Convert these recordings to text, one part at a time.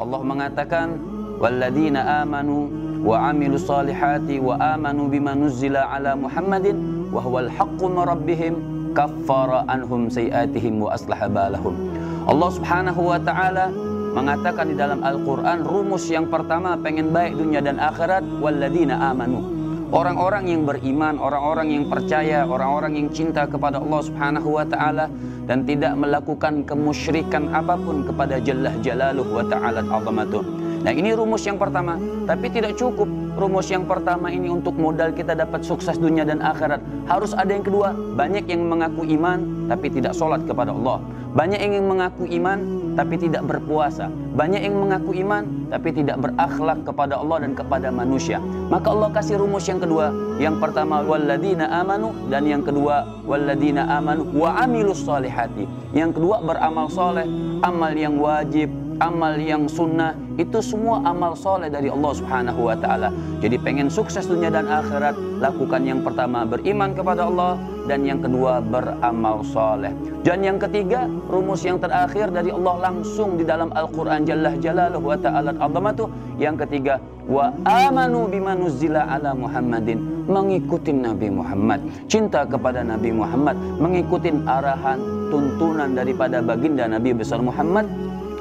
Allah mengatakan walladzina amanu wa amilus solihati wa amanu bima nuzzila ala Muhammadin wa huwal haqqu min rabbihim kaffara anhum sayiatihim wa aslaha balahum. Allah Subhanahu wa taala mengatakan di dalam Al-Qur'an rumus yang pertama pengen baik dunia dan akhirat, walladzina amanu. Orang-orang yang beriman, orang-orang yang percaya, orang-orang yang cinta kepada Allah Subhanahu wa taala dan tidak melakukan kemusyrikan apapun kepada Jalla Jalaluhu wa ta'ala azamatuh. Nah, ini rumus yang pertama, tapi tidak cukup. Rumus yang pertama ini untuk modal kita dapat sukses dunia dan akhirat. Harus ada yang kedua. Banyak yang mengaku iman tapi tidak sholat kepada Allah. Banyak yang mengaku iman tapi tidak berpuasa. Banyak yang mengaku iman tapi tidak berakhlak kepada Allah dan kepada manusia. Maka Allah kasih rumus yang kedua. Yang pertama walladzina amanu, dan yang kedua walladzina amanu wa amilus solihati. Yang kedua beramal soleh, amal yang wajib, amal yang sunnah, itu semua amal soleh dari Allah Subhanahu wa ta'ala. Jadi pengen sukses dunia dan akhirat, lakukan yang pertama beriman kepada Allah, dan yang kedua beramal soleh. Dan yang ketiga, rumus yang terakhir dari Allah langsung di dalam Al-Quran Jalla Jalaluhu wa ta'ala azamatuh. Yang ketiga, wa amanu bima nuzzila ala Muhammadin, mengikuti Nabi Muhammad, cinta kepada Nabi Muhammad, mengikuti arahan tuntunan daripada baginda Nabi besar Muhammad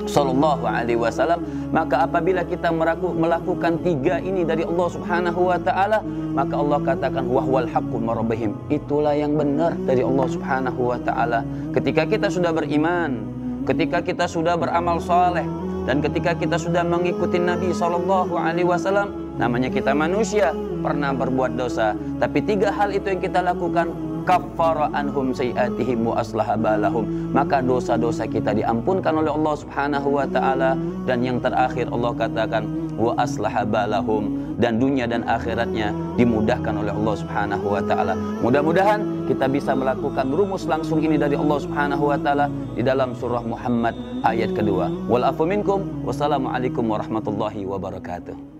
Sallallahu alaihi wasallam. Maka apabila kita melakukan tiga ini dari Allah Subhanahu wa ta'ala, maka Allah katakan wahwal haqqu min rabbihim, itulah yang benar dari Allah Subhanahu wa ta'ala. Ketika kita sudah beriman, ketika kita sudah beramal saleh, dan ketika kita sudah mengikuti Nabi Sallallahu alaihi wasallam, namanya kita manusia, pernah berbuat dosa, tapi tiga hal itu yang kita lakukan, kaffara anhum sayiatihim wa aslaha balahum, maka dosa-dosa kita diampunkan oleh Allah Subhanahu wa ta'ala. Dan yang terakhir Allah katakan wa aslaha balahum, dan dunia dan akhiratnya dimudahkan oleh Allah Subhanahu wa ta'ala. Mudah-mudahan kita bisa melakukan rumus langsung ini dari Allah Subhanahu wa ta'ala di dalam surah Muhammad ayat kedua. Wal afu minkum, wassalamualaikum warahmatullahi wabarakatuh.